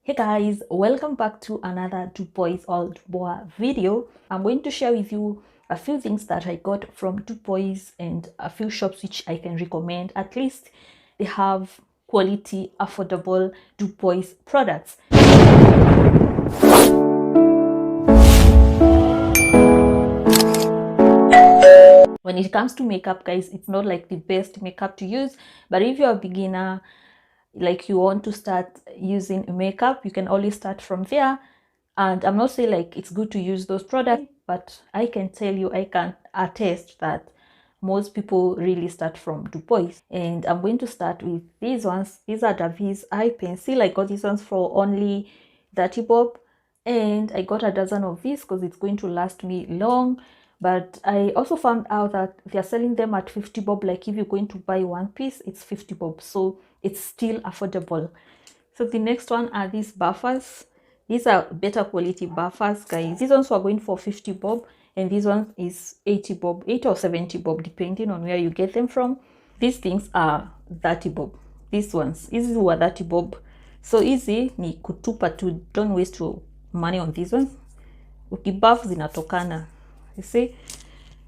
Hey guys, welcome back to another Dubois Road video. I'm going to share with you a few things that I got from Dubois and a few shops which I can recommend. At least they have quality, affordable Dubois products. When it comes to makeup, guys, it's not like the best makeup to use, but if you're a beginner, like you want to start using makeup, you can always start from there. And I'm not saying like it's good to use those products, but I can tell you, I can attest that most people really start from Dubois. And I'm going to start with these ones. These are Davies Eye Pencil. I got these ones for only 30 bob, and I got a dozen of these because it's going to last me long. But I also found out that they're selling them at 50 bob. Like if you're going to buy one piece, it's 50 bob, so it's still affordable. So the next one are these buffers. These are better quality buffers, guys. These ones were going for 50 bob, and this one is 80 bob, 80 or 70 bob, depending on where you get them from. These things are 30 bob. These ones, these were 30 bob. So easy ni kutupa tu. Don't waste your money on these ones. Ukibuff zinatokana, you see.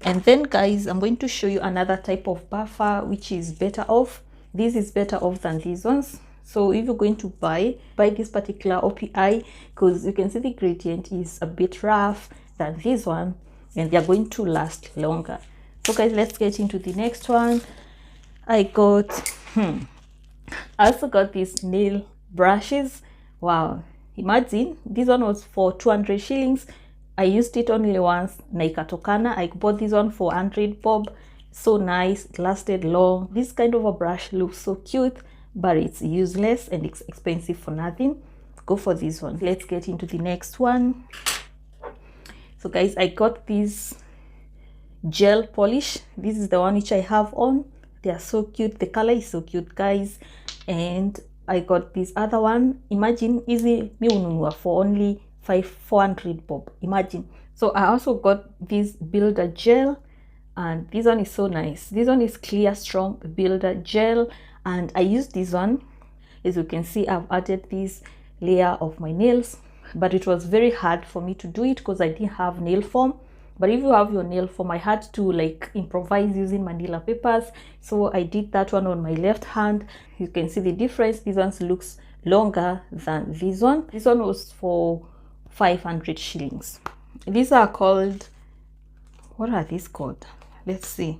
And then guys, I'm going to show you another type of buffer which is better off. This is better off than these ones. So if you're going to buy this particular OPI, because you can see the gradient is a bit rough than this one, and they're going to last longer. So guys, let's get into the next one. I also got these nail brushes. Wow, imagine this one was for 200 shillings. I used it only once, naikatokana. I bought this one for 100 bob. So nice, it lasted long. This kind of a brush looks so cute, but it's useless and it's expensive for nothing. Go for this one. Let's get into the next one. So guys, I got this gel polish. This is the one which I have on. They are so cute. The color is so cute, guys. And I got this other one. Imagine easy miununua for only 400 bob. Imagine. So I also got this builder gel, and this one is so nice. This one is clear strong builder gel, and I used this one. As you can see, I've added this layer of my nails, but it was very hard for me to do it because I didn't have nail foam. But if you have your nail foam, I had to like improvise using manila papers. So I did that one on my left hand. You can see the difference. This one looks longer than this one. This one was for 500 shillings. These are called, what are these called? Let's see.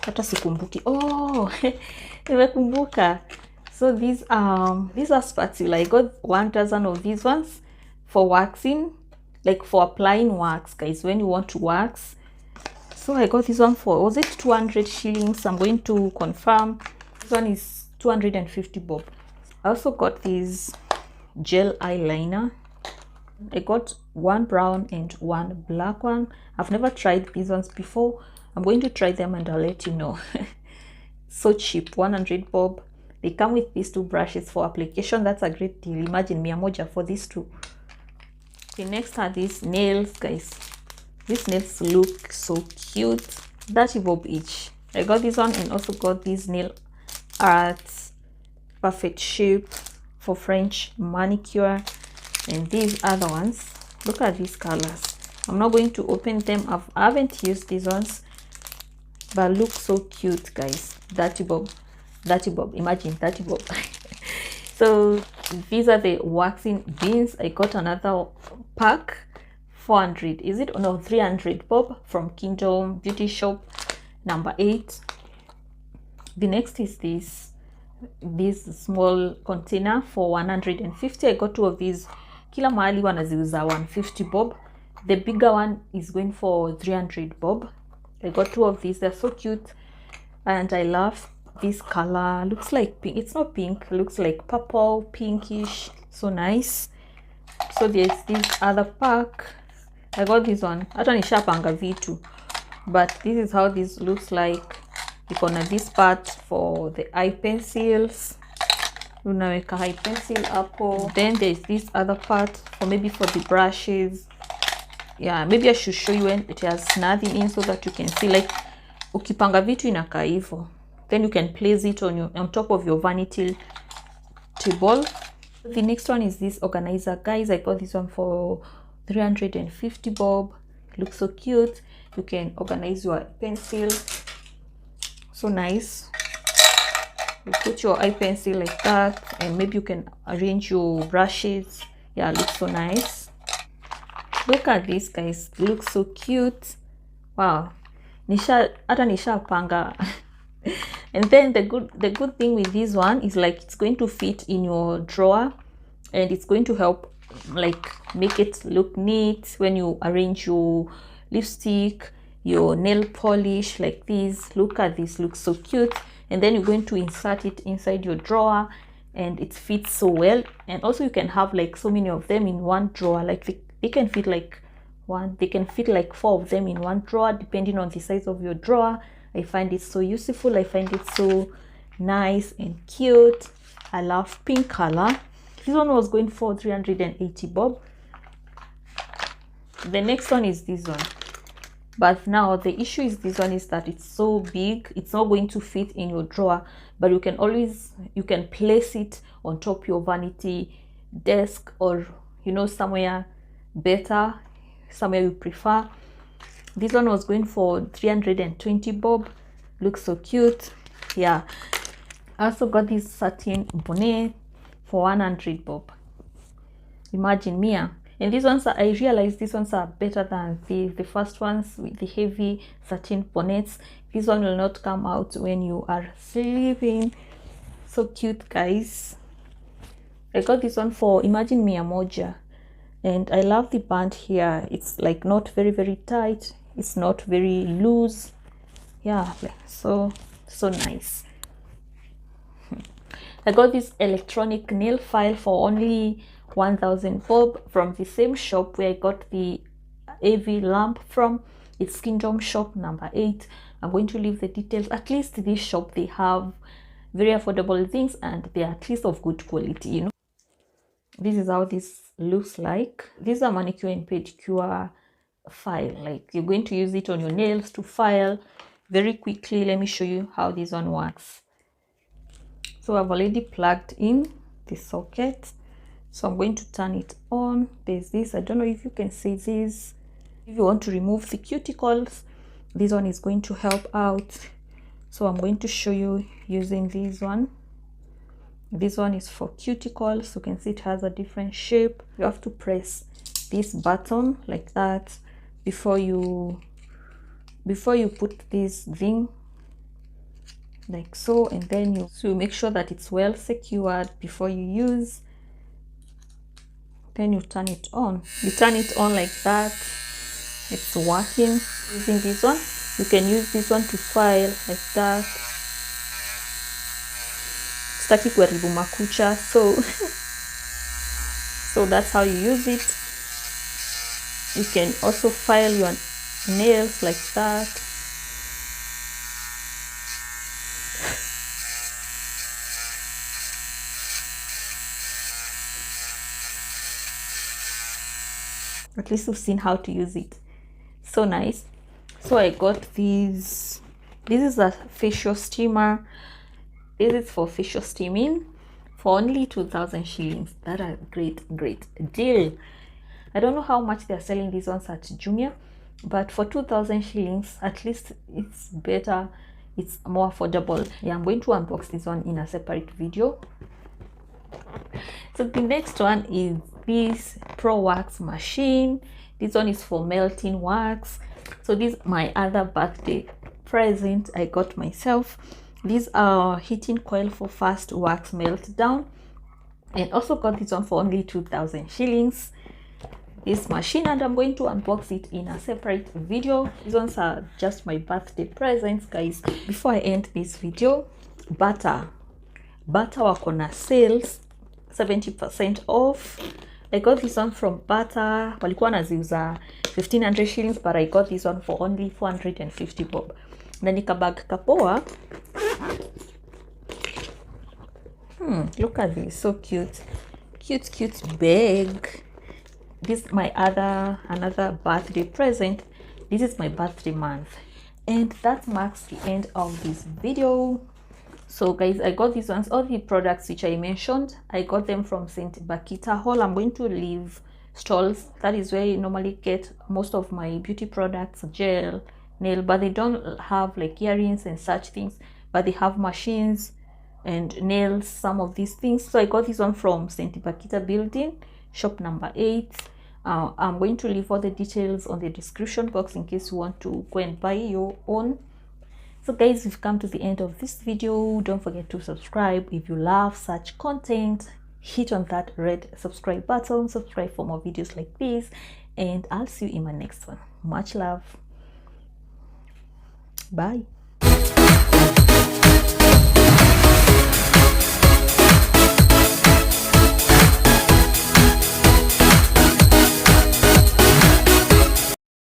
Hata sikumbuki. Oh, nimekumbuka. So these are spatula. I got 1 dozen of these ones for waxing, like for applying wax, guys, when you want to wax. So I got this one for, was it 200 shillings? I'm going to confirm. This one is 250 bob. I also got this gel eyeliner. I got one brown and one black one. I've never tried these ones before. I'm going to try them and I'll let you know. So cheap, 100 bob. They come with these 2 brushes for application. That's a great deal. Imagine mia moja for these 2. Okay, next are these nails, guys. These nails look so cute. 30 bob each. I got this one and also got these nail arts perfect shape for French manicure. And these other ones, look at these colors. I'm not going to open them. I haven't used these ones, but look so cute, guys. 30 bob, 30 bob. Imagine 30 bob. So these are the waxing beans. I got another pack, 400. Is it? Oh no, 300 bob from Kingdom Beauty Shop, number 8. The next is this small container for 150. I got 2 of these. Kila mahali wanaziuza 150 bob. The bigger one is going for 300 bob. I got 2 of these. They're so cute, and I love this color. Looks like pink. It's not pink. It looks like purple, pinkish. So nice. So there's this other pack. I got this one. Hata nishapanga vitu, but this is how this looks like. Iko na this part for the eye pencils. Unaweka eye pencil hapo. Then there's this other part for maybe for the brushes. Yeah, maybe I should show you when it has nothing in so that you can see, like ukipanga vitu inakaa hivyo. Then you can place it on top of your vanity table. The next one is this organizer, guys. I got this one for 350 bob. It looks so cute. You can organize your pencil, so nice. You put your eye pencil like that, and maybe you can arrange your brushes. Yeah, it looks so nice. Look at this, guys. It looks so cute. Wow, hata nishapanga. And then the good thing with this one is like it's going to fit in your drawer, and it's going to help like make it look neat when you arrange your lipstick, your nail polish like this. Look at this, looks so cute. And then you're going to insert it inside your drawer, and it fits so well. And also you can have like so many of them in one drawer, like they can fit like they can fit like 4 of them in one drawer depending on the size of your drawer. I find it so useful. I find it so nice and cute. I love pink color. This one was going for 380 bob. The next one is this one, but now the issue is this one is that it's so big, it's not going to fit in your drawer, but you can place it on top your vanity desk, or you know, somewhere better, somewhere you prefer. This one was going for 320 bob. Looks so cute. Yeah, I also got this Satin Bonnet for 100 bob. Imagine me. And these ones I realized these ones are better than the first ones with the heavy satin bonnets. This one will not come out when you are sleeping. So cute, guys. I got this one for, imagine me, a moja. And I love the band here. It's like not very tight, it's not very loose. Yeah, so nice. I got this electronic nail file for only 1000 bob from the same shop where I got the AV lamp from. It's Kingdom shop number 8. I'm going to leave the details. At least this shop, they have very affordable things, and they are at least of good quality, you know. This is how this looks like. This is a manicure and pedicure file. Like, you're going to use it on your nails to file very quickly. Let me show you how this one works. So I've already plugged in the socket, so I'm going to turn it on. There's this, I don't know if you can see this. If you want to remove the cuticles, this one is going to help out. So I'm going to show you using this one. This one is for cuticles. You can see it has a different shape. You have to press this button like that before you put this thing, like so, and then you make sure that it's well secured before you use. Then you turn it on. You turn it on like that. It's working. Using this one, you can use this one to file like that. Staki kuharibu makucha, so that's how you use it. You can also file your nails like that. At least you've seen how to use it. So nice. So I got these. This is a facial steamer. This is for facial steaming for only 2000 shillings. That is a great deal. I don't know how much they're selling these ones at Jumia, but for 2000 shillings, at least it's better, it's more affordable. Yeah, I'm going to unbox this one in a separate video. So the next one is this Pro Wax machine. This one is for melting wax. So this is my other birthday present I got myself. These are heating coil for fast wax meltdown, and also got this one for only 2000 shillings. This machine, and I'm going to unbox it in a separate video. These ones are just my birthday presents, guys. Before I end this video, butter wako na sales 70% off. I got this one from Butter. Walikuwa naziuza 1500 shillings, but I got this one for only 450 bob. Na nikabag kapoa. Look at this, so cute bag. This is my another birthday present. This is my birthday month, and that marks the end of this video. So guys, I got these ones, all the products which I mentioned, I got them from St. Bakita Haul. I'm going to leave stalls. That is where you normally get most of my beauty products, gel, nail, but they don't have like earrings and such things, but they have machines and nails, some of these things. So I got this one from St. Bakita Building, shop number 8. I'm going to leave all the details on the description box in case you want to go and buy your own. So guys, we've come to the end of this video. Don't forget to subscribe if you love such content. Hit on that red subscribe button, subscribe for more videos like this, and I'll see you in my next one. Much love. Bye.